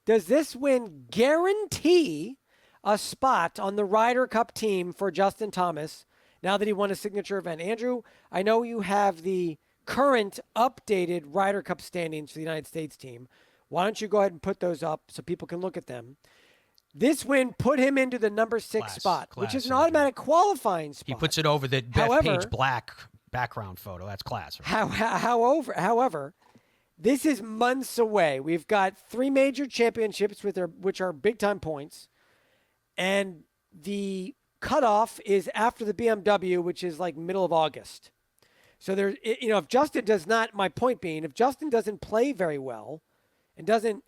Does this win guarantee a spot on the Ryder Cup team for Justin Thomas now that he won a signature event? Andrew, I know you have the current updated Ryder Cup standings for the United States team. Why don't you go ahead and put those up so people can look at them? This win put him into the number 6 spot, which is an automatic qualifying spot. He puts it over the Bethpage black background photo. That's class. Right? However, this is months away. We've got 3 major championships which are big-time points, and the cutoff is after the BMW, which is like middle of August. So if Justin does not, my point being, if Justin doesn't play very well and doesn't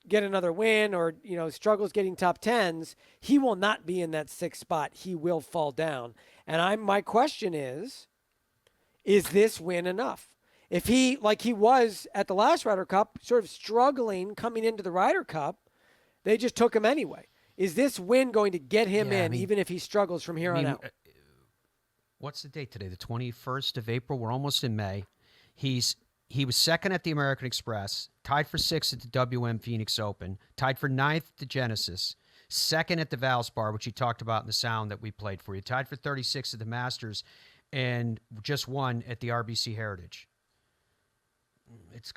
get another win or, struggles getting top 10s, he will not be in that 6th spot. He will fall down. And my question is this win enough? If he, like he was at the last Ryder Cup, sort of struggling coming into the Ryder Cup, they just took him anyway. Is this win going to get him even if he struggles from here on out? What's the date today? The 21st of April. We're almost in May. He was second at the American Express, tied for 6th at the WM Phoenix Open, tied for 9th at the Genesis, second at the Valspar, which he talked about in the sound that we played for you, tied for 36th at the Masters, and just won at the RBC Heritage. It's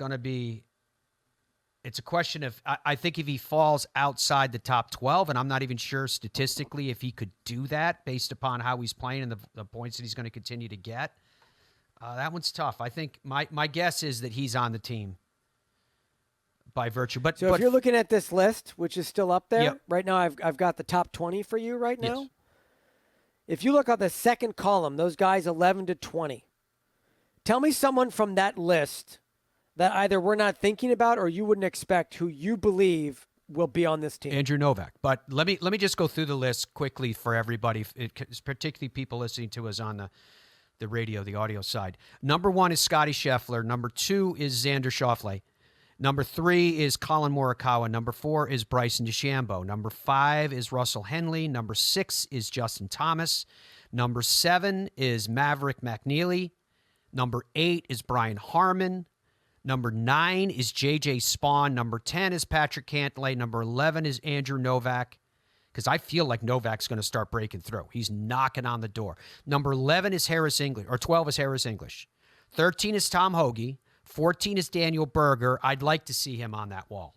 a question of, I think if he falls outside the top 12, and I'm not even sure statistically if he could do that based upon how he's playing and the points that he's going to continue to get, that one's tough. I think my guess is that he's on the team by virtue. But if you're looking at this list, which is still up there, right now I've got the top 20 for you right now. Yes. If you look at the second column, those guys 11 to 20, tell me someone from that list that either we're not thinking about or you wouldn't expect who you believe will be on this team. Andrew Novak. But let me just go through the list quickly for everybody, particularly people listening to us on the radio, the audio side. Number 1 is Scotty Scheffler. Number 2 is Xander Schauffele. Number 3 is Colin Morikawa. Number 4 is Bryson DeChambeau. Number 5 is Russell Henley. Number 6 is Justin Thomas. Number 7 is Maverick McNeely. Number 8 is Brian Harman. Number 9 is J.J. Spawn. Number 10 is Patrick Cantlay. Number 11 is Andrew Novak, because I feel like Novak's going to start breaking through. He's knocking on the door. Number 11 is Harris English, or 12 is Harris English. 13 is Tom Hoagie. 14 is Daniel Berger. I'd like to see him on that wall.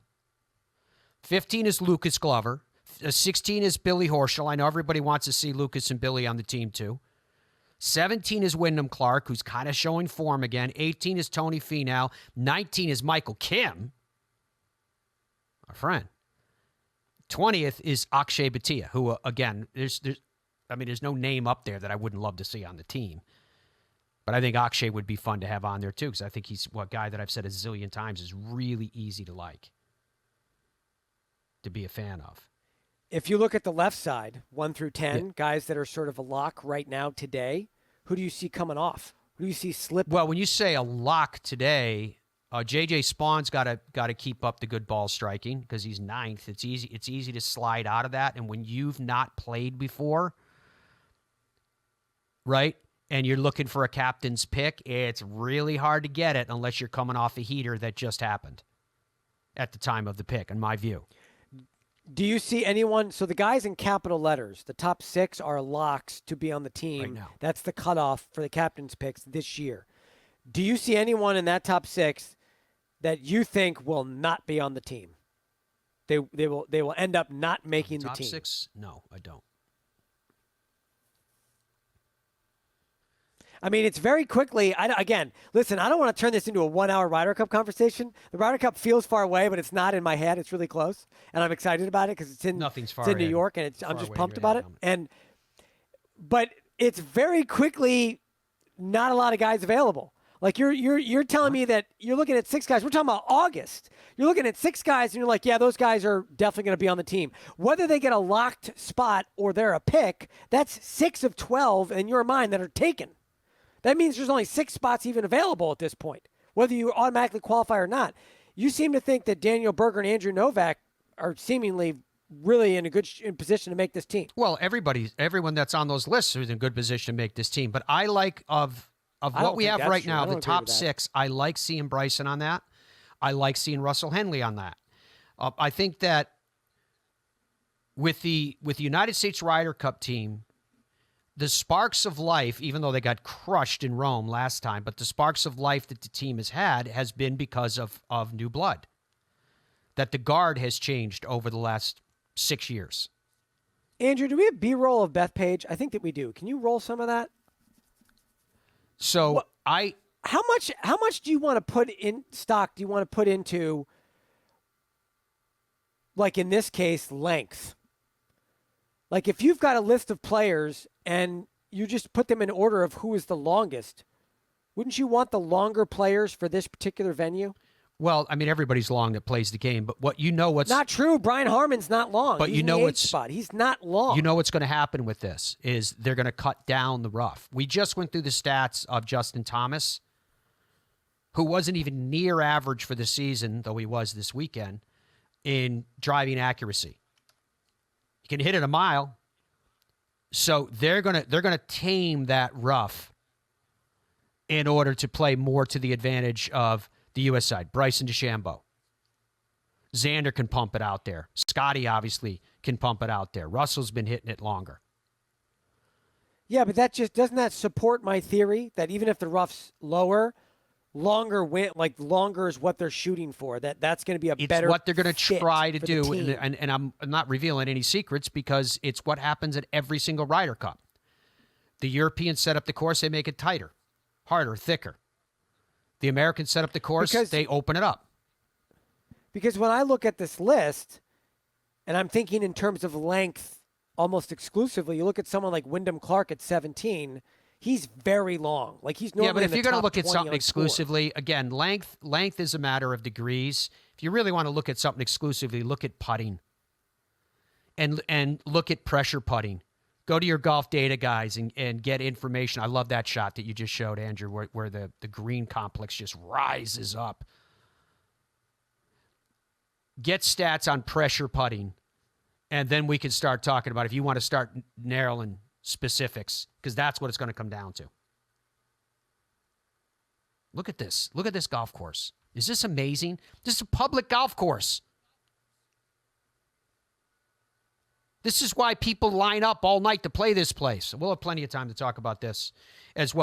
15 is Lucas Glover. 16 is Billy Horschel. I know everybody wants to see Lucas and Billy on the team too. 17 is Wyndham Clark, who's kind of showing form again. 18 is Tony Finau. 19 is Michael Kim, our friend. 20th is Akshay Bhatia, who, again, there's no name up there that I wouldn't love to see on the team. But I think Akshay would be fun to have on there, too, because I think he's a guy that I've said a zillion times is really easy to like, to be a fan of. If you look at the left side, 1 through 10, guys that are sort of a lock right now today, who do you see coming off? Who do you see slipping? Well, when you say a lock today, J.J. Spawn's got to keep up the good ball striking because he's 9th. It's easy to slide out of that. And when you've not played before, right, and you're looking for a captain's pick, it's really hard to get it unless you're coming off a heater that just happened at the time of the pick, in my view. Do you see anyone? So the guys in capital letters, the top 6 are locks to be on the team. Right now. That's the cutoff for the captain's picks this year. Do you see anyone in that top 6 that you think will not be on the team? They will end up not making the team. Top 6? No, I don't. I mean, it's very quickly. Again, listen, I don't want to turn this into a 1-hour Ryder Cup conversation. The Ryder Cup feels far away, but it's not in my head. It's really close, and I'm excited about it because it's in New York, and I'm just pumped about it. But it's very quickly not a lot of guys available. Like you're telling me that you're looking at 6 guys. We're talking about August. You're looking at 6 guys, and you're like, yeah, those guys are definitely going to be on the team. Whether they get a locked spot or they're a pick, that's 6 of 12 in your mind that are taken. That means there's only 6 spots even available at this point, whether you automatically qualify or not. You seem to think that Daniel Berger and Andrew Novak are seemingly really in position to make this team. Well, everyone that's on those lists is in good position to make this team. But I like of what we have right now, the top 6, I like seeing Bryson on that. I like seeing Russell Henley on that. I think that with the United States Ryder Cup team, the sparks of life, even though they got crushed in Rome last time, but the sparks of life that the team has had has been because of new blood. That the guard has changed over the last 6 years. Andrew, do we have B-roll of Bethpage? I think that we do. Can you roll some of that? So How much do you want to put in stock? Do you want to put into, like in this case, length? Like if you've got a list of players and you just put them in order of who is the longest, wouldn't you want the longer players for this particular venue? Well, I mean, everybody's long that plays the game, but what's not true. Brian Harman's not long. But He's you know in the what's spot. He's not long. You know what's going to happen with this is they're going to cut down the rough. We just went through the stats of Justin Thomas, who wasn't even near average for the season, though he was this weekend, in driving accuracy. He can hit it a mile. So they're gonna tame that rough in order to play more to the advantage of the U.S. side. Bryson DeChambeau. Xander can pump it out there. Scotty obviously can pump it out there. Russell's been hitting it longer. Yeah, but that just doesn't that support my theory that even if the rough's lower, longer is what they're shooting for. That's going to be a better. It's what they're going to try to do, and I'm not revealing any secrets because it's what happens at every single Ryder Cup. The Europeans set up the course, they make it tighter, harder, thicker. The Americans set up the course, they open it up. Because when I look at this list, and I'm thinking in terms of length almost exclusively, you look at someone like Wyndham Clark at 17. He's very long. Like he's normally but if you're going to look at something on exclusively, again, length is a matter of degrees. If you really want to look at something exclusively, look at putting. And look at pressure putting. Go to your golf data guys and get information. I love that shot that you just showed, Andrew, where the green complex just rises up. Get stats on pressure putting, and then we can start talking about if you want to start narrowing specifics, because that's what it's going to come down to. Look at this. Look at this golf course. Is this amazing? This is a public golf course. This is why people line up all night to play this place. We'll have plenty of time to talk about this as well.